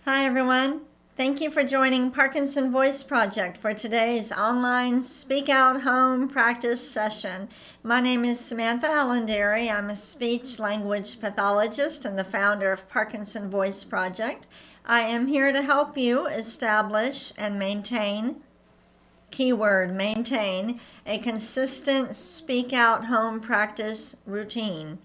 Hi everyone. Thank you for joining Parkinson Voice Project for today's online Speak Out Home practice session. My name is Samantha Allenderry. I'm a speech language pathologist and the founder of Parkinson Voice Project. I am here to help you establish and maintain, keyword maintain, a consistent Speak Out Home practice routine.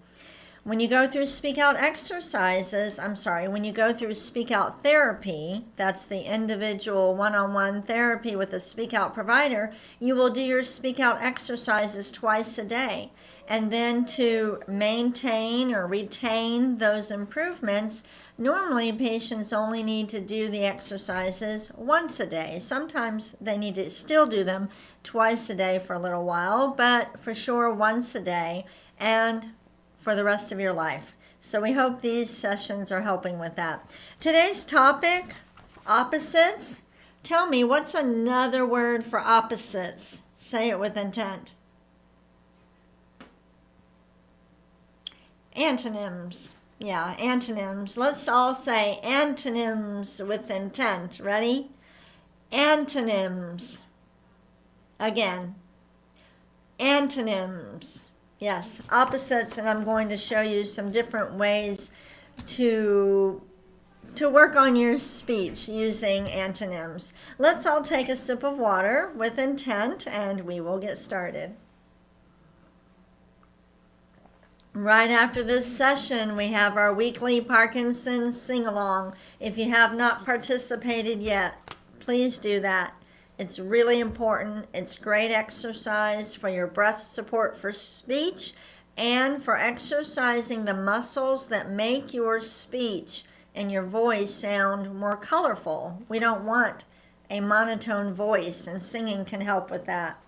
When you go through Speak Out when you go through Speak Out therapy, that's the individual one-on-one therapy with a Speak Out provider, you will do your Speak Out exercises twice a day. And then to maintain or retain those improvements, normally patients only need to do the exercises once a day. Sometimes they need to still do them twice a day for a little while, but for sure once a day and for the rest of your life. So we hope these sessions are helping with that. Today's topic, opposites. Tell me, what's another word for opposites? Say it with intent. Antonyms. Yeah, antonyms. Let's all say antonyms with intent. Ready? Antonyms. Again. Antonyms. Yes, opposites, and I'm going to show you some different ways to work on your speech using antonyms. Let's all take a sip of water with intent, and we will get started. Right after this session, we have our weekly Parkinson sing-along. If you have not participated yet, please do that. It's really important. It's great exercise for your breath support for speech and for exercising the muscles that make your speech and your voice sound more colorful. We don't want a monotone voice, and singing can help with that.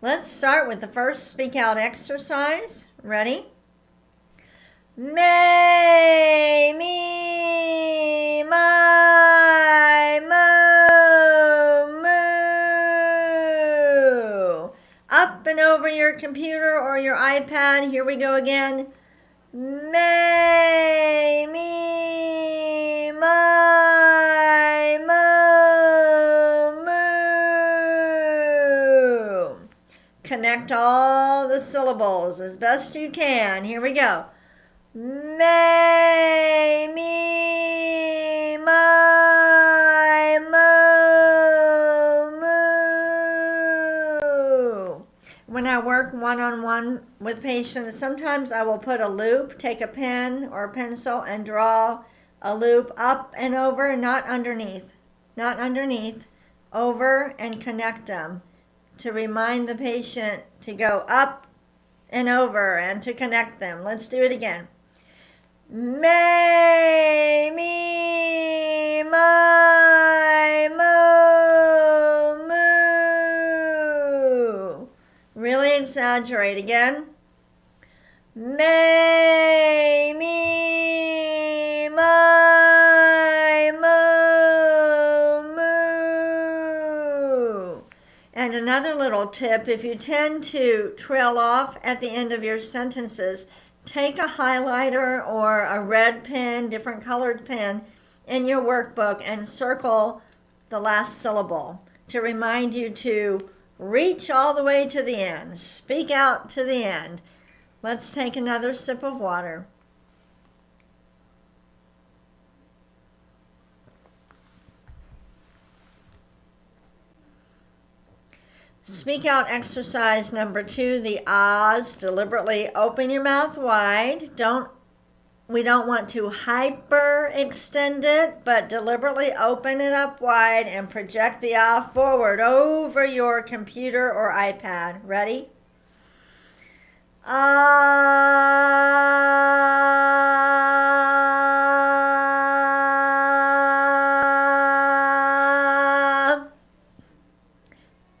Let's start with the first Speak Out exercise. Ready? May, me, my, up and over your computer or your iPad. Here we go again. May, me, my, moo. Connect all the syllables as best you can. Here we go. May, me, my, moo. When I work one-on-one with patients, sometimes I will put a loop, take a pen or a pencil and draw a loop up and over, not underneath, over and connect them to remind the patient to go up and over and to connect them. Let's do it again. May, me, my, moo. Really exaggerate again. May, me, my, moo. And another little tip, if you tend to trail off at the end of your sentences, take a highlighter or a red pen, different colored pen, in your workbook and circle the last syllable to remind you to reach all the way to the end. Speak out to the end. Let's take another sip of water. Speak Out exercise number 2, the ahs. Deliberately open your mouth wide. We don't want to hyper extend it, but deliberately open it up wide and project the ah forward over your computer or iPad. Ready? Ah.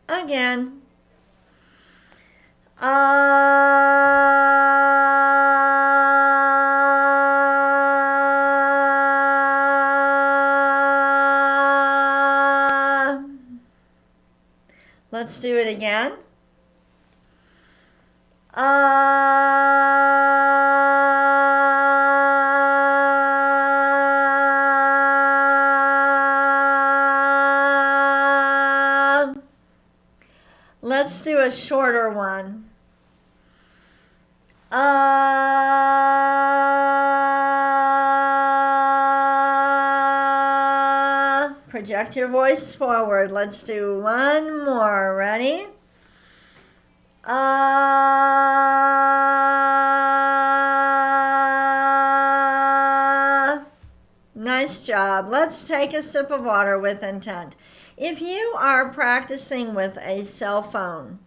Again. Let's do it again. Let's do a shorter one. Project your voice forward. Let's do one more. Ready? Nice job. Let's take a sip of water with intent. If you are practicing with a cell phone,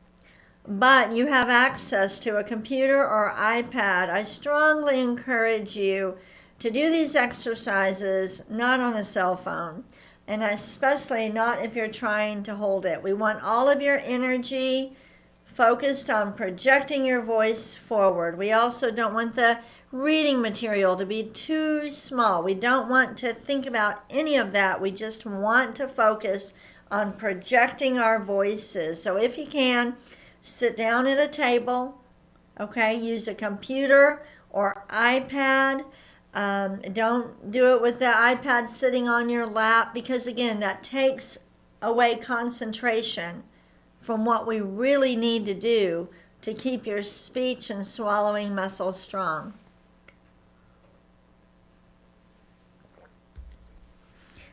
but you have access to a computer or iPad, I strongly encourage you to do these exercises not on a cell phone, and especially not if you're trying to hold it. We want all of your energy focused on projecting your voice forward. We also don't want the reading material to be too small. We don't want to think about any of that. We just want to focus on projecting our voices. So if you can, sit down at a table, okay? Use a computer or iPad. Don't do it with the iPad sitting on your lap, because again, that takes away concentration from what we really need to do to keep your speech and swallowing muscles strong.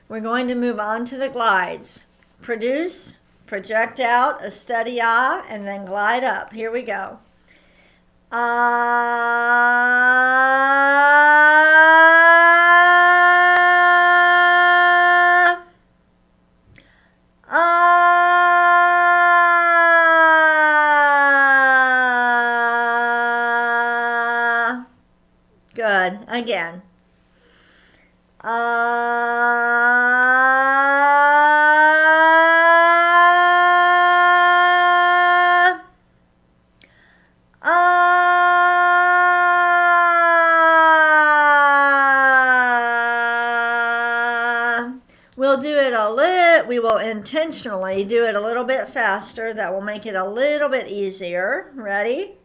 We're going to move on to the glides. Produce, project out, a steady ah, and then glide up. Here we go. Ah. Ah. Good. Again. We'll do it we will intentionally do it a little bit faster. That will make it a little bit easier. Ready?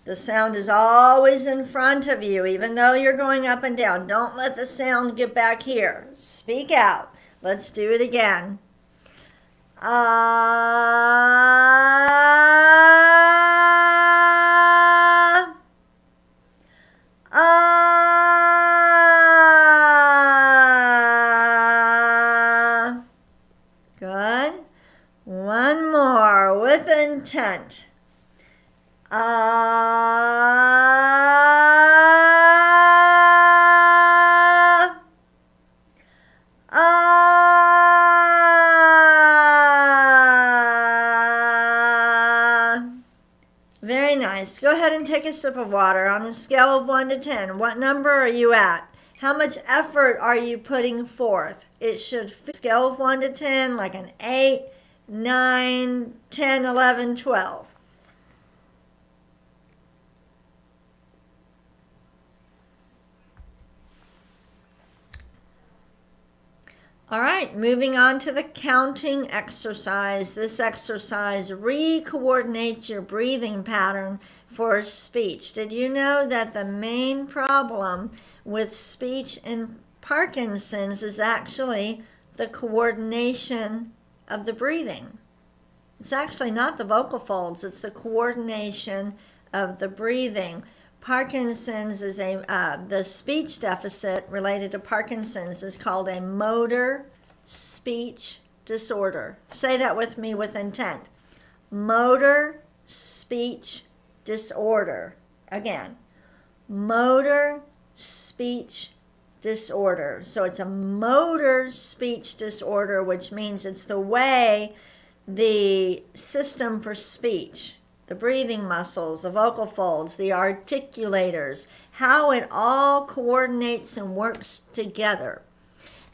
The sound is always in front of you, even though you're going up and down. Don't let the sound get back here. Speak out. Let's do it again. Good. One more with intent. Very nice. Go ahead and take a sip of water. On a scale of 1 to 10, what number are you at? How much effort are you putting forth? It should scale of 1 to 10, like an 8, 9, 10, 11, 12. All right, moving on to the counting exercise. This exercise re-coordinates your breathing pattern for speech. Did you know that the main problem with speech in Parkinson's is actually the coordination of the breathing? It's actually not the vocal folds, it's the coordination of the breathing. Parkinson's is the speech deficit related to Parkinson's is called a motor speech disorder. Say that with me with intent. Motor speech disorder. Again, motor speech disorder. So it's a motor speech disorder, which means it's the way the system for speech, the breathing muscles, the vocal folds, the articulators, how it all coordinates and works together.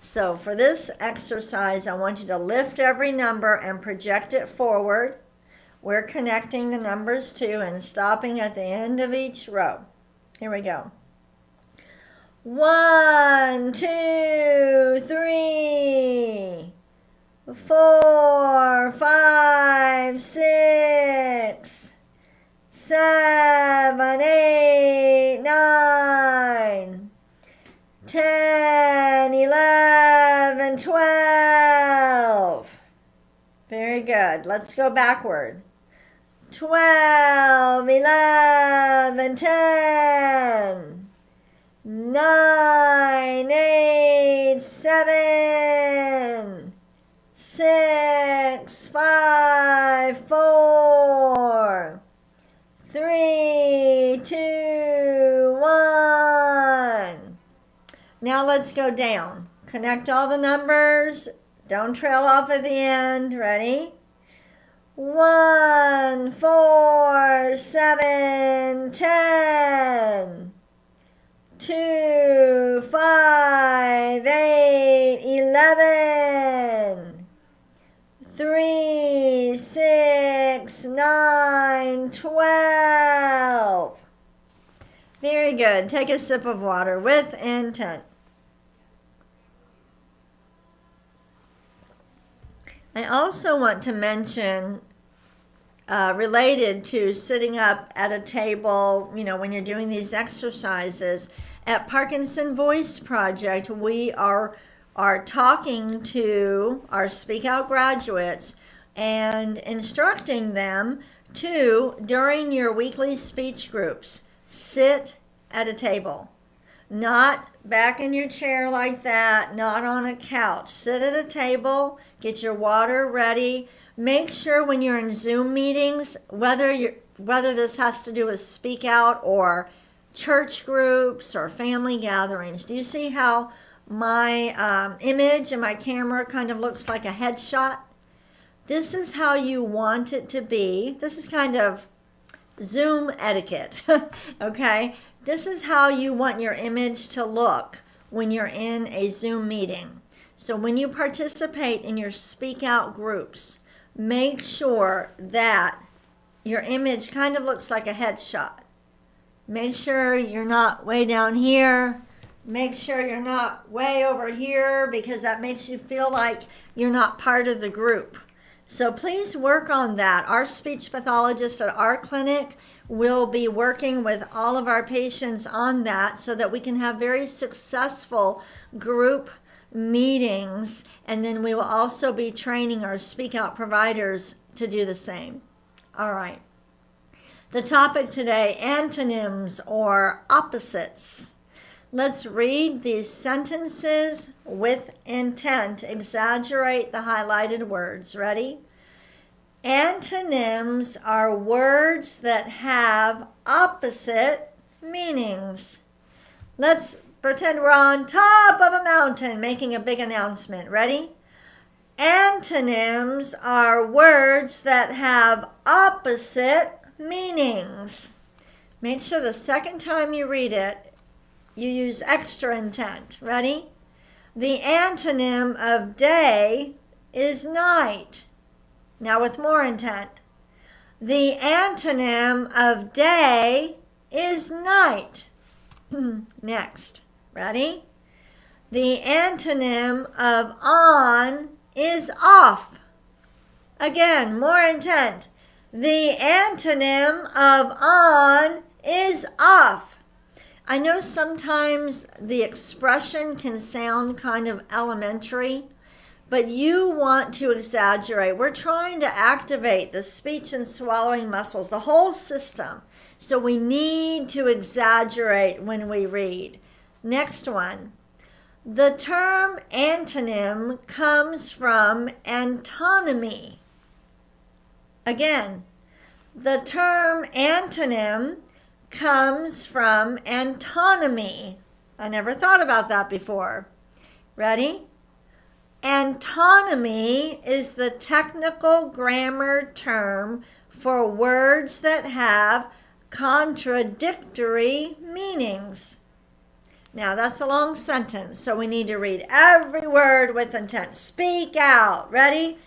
So for this exercise, I want you to lift every number and project it forward. We're connecting the numbers to and stopping at the end of each row. Here we go. 1, 2, 3, 4, 5, 6, good. Let's go backward. 12, 11, 10, 9, 8, 7, 6, 5, 4, 3, 2, 1. Now let's go down. Connect all the numbers. Don't trail off at the end. Ready? 1, 4, 7, 10. 2, 5, 8, 11. 3, 6, 9, 12. Very good. Take a sip of water with intent. I also want to mention, related to sitting up at a table, when you're doing these exercises, at Parkinson Voice Project, we are talking to our Speak Out graduates and instructing them to, during your weekly speech groups, sit at a table. Not back in your chair like that, not on a couch. Sit at a table, get your water ready. Make sure when you're in Zoom meetings, whether this has to do with Speak Out or church groups or family gatherings. Do you see how my image and my camera kind of looks like a headshot? This is how you want it to be. This is kind of Zoom etiquette, okay? This is how you want your image to look when you're in a Zoom meeting. So when you participate in your Speak Out groups, make sure that your image kind of looks like a headshot. Make sure you're not way down here. Make sure you're not way over here, because that makes you feel like you're not part of the group. So please work on that. Our speech pathologist at our clinic will be working with all of our patients on that so that we can have very successful group meetings. And then we will also be training our Speak Out providers to do the same. All right. The topic today, antonyms or opposites. Let's read these sentences with intent. Exaggerate the highlighted words. Ready? Antonyms are words that have opposite meanings. Let's pretend we're on top of a mountain making a big announcement. Ready? Antonyms are words that have opposite meanings. Make sure the second time you read it, you use extra intent. Ready? The antonym of day is night. Now with more intent. The antonym of day is night. Next. Ready? The antonym of on is off. Again, more intent. The antonym of on is off. I know sometimes the expression can sound kind of elementary, but you want to exaggerate. We're trying to activate the speech and swallowing muscles, the whole system. So we need to exaggerate when we read. Next one. The term antonym comes from antonymy. Again, the term antonym comes from antonymy. I never thought about that before. Ready? Antonymy is the technical grammar term for words that have contradictory meanings. Now that's a long sentence, so we need to read every word with intent. Speak out. Ready?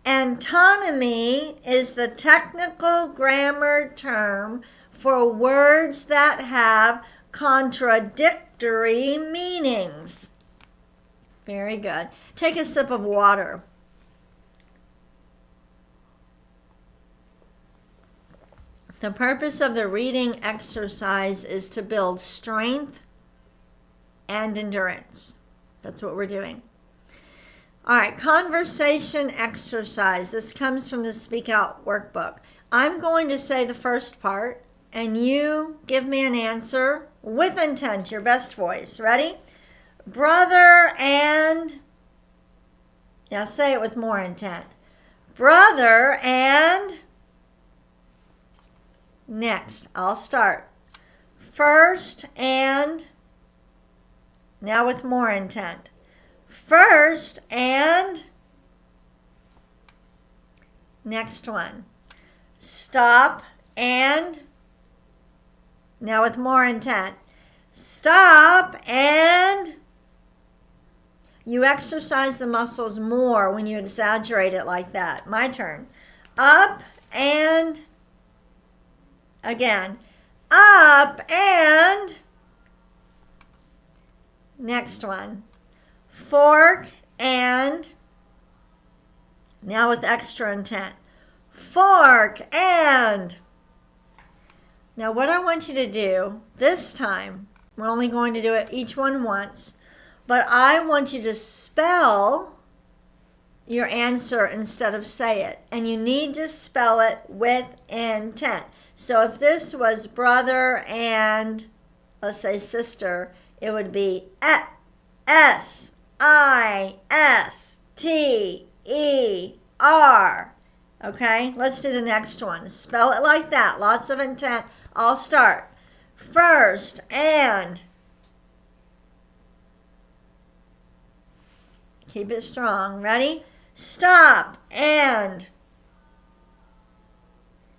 Antonymy is the technical grammar term for words that have contradictory meanings. Very good. Take a sip of water. The purpose of the reading exercise is to build strength and endurance. That's what we're doing. All right, conversation exercise. This comes from the Speak Out workbook. I'm going to say the first part, and you give me an answer with intent, your best voice. Ready? Brother and... Now say it with more intent. Brother and... Next, I'll start. First and... Now with more intent. First and... Next one. Stop and... Now with more intent. Stop and... You exercise the muscles more when you exaggerate it like that. My turn. Up and... Again. Up and... Next one. Fork and... Now with extra intent. Fork and... Now what I want you to do this time, we're only going to do it each one once, but I want you to spell your answer instead of say it. And you need to spell it with intent. So if this was brother and, let's say sister, it would be S-I-S-T-E-R. Okay, let's do the next one. Spell it like that. Lots of intent. I'll start. First and... Keep it strong. Ready? Stop and...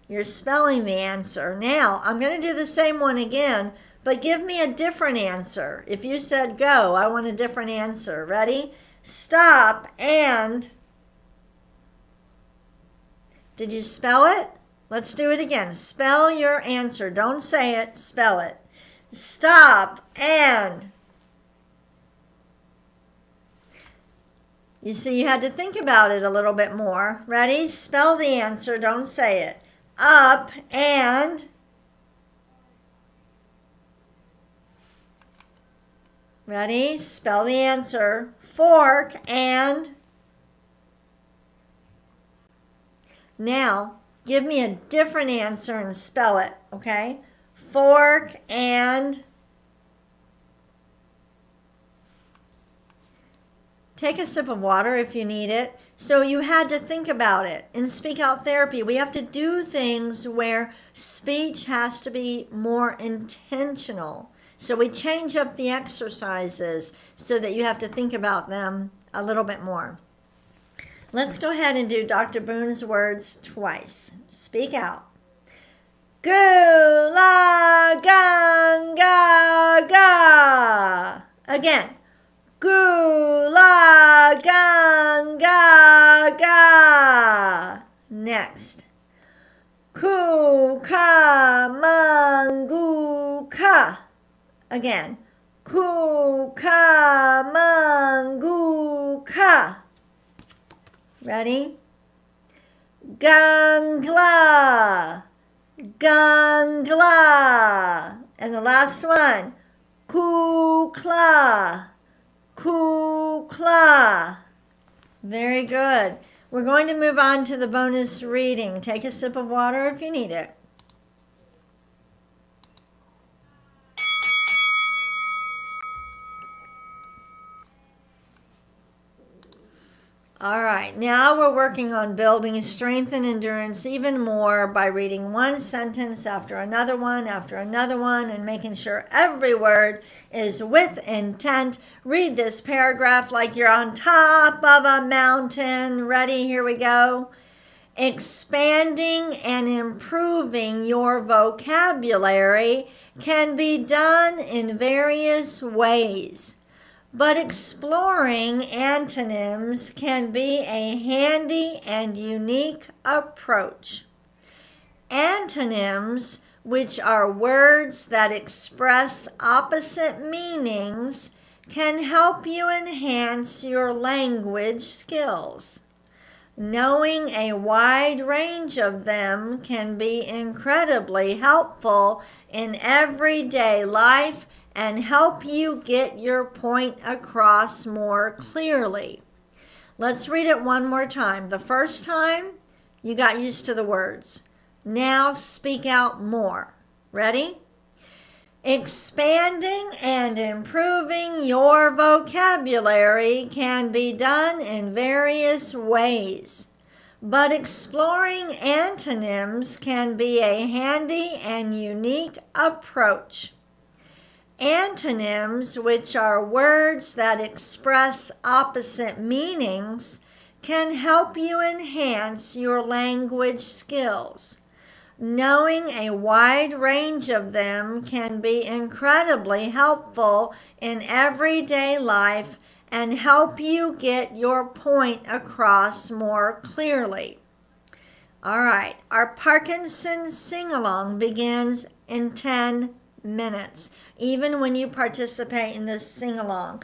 You're spelling the answer. Now, I'm going to do the same one again, but give me a different answer. If you said go, I want a different answer. Ready? Stop and... Did you spell it? Let's do it again. Spell your answer. Don't say it. Spell it. Stop and... You see, you had to think about it a little bit more. Ready? Spell the answer. Don't say it. Up and... Ready? Spell the answer. Fork and... Now, give me a different answer and spell it, okay? Fork and... Take a sip of water if you need it. So you had to think about it. In Speak Out Therapy, we have to do things where speech has to be more intentional. So we change up the exercises so that you have to think about them a little bit more. Let's go ahead and do Dr. Boone's words twice. Speak out. Gula ganga ga. Again. Gula ganga ga. Next. Kuka mangu ka. Again. Kuka mangu ka. Ready? Gangla. Gangla. And the last one. Kukla. Kukla. Very good. We're going to move on to the bonus reading. Take a sip of water if you need it. All right, now we're working on building strength and endurance even more by reading one sentence after another one, and making sure every word is with intent. Read this paragraph like you're on top of a mountain. Ready? Here we go. Expanding and improving your vocabulary can be done in various ways. But exploring antonyms can be a handy and unique approach. Antonyms, which are words that express opposite meanings, can help you enhance your language skills. Knowing a wide range of them can be incredibly helpful in everyday life and help you get your point across more clearly. Let's read it one more time. The first time, you got used to the words. Now speak out more. Ready? Expanding and improving your vocabulary can be done in various ways, but exploring antonyms can be a handy and unique approach. Antonyms, which are words that express opposite meanings, can help you enhance your language skills. Knowing a wide range of them can be incredibly helpful in everyday life and help you get your point across more clearly. All right, our Parkinson sing-along begins in 10 minutes. Even when you participate in this sing-along,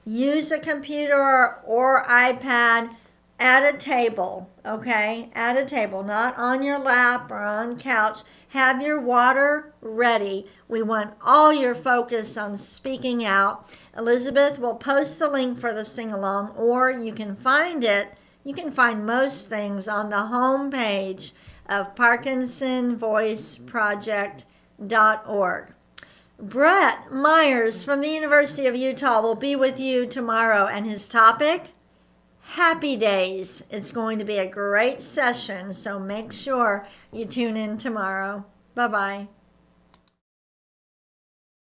use a computer or iPad at a table, okay? At a table, not on your lap or on couch. Have your water ready. We want all your focus on speaking out. Elizabeth will post the link for the sing-along, or you can find it. You can find most things on the home page of ParkinsonVoiceProject.org. Brett Myers from the University of Utah will be with you tomorrow, and his topic, Happy Days. It's going to be a great session, so make sure you tune in tomorrow. Bye-bye.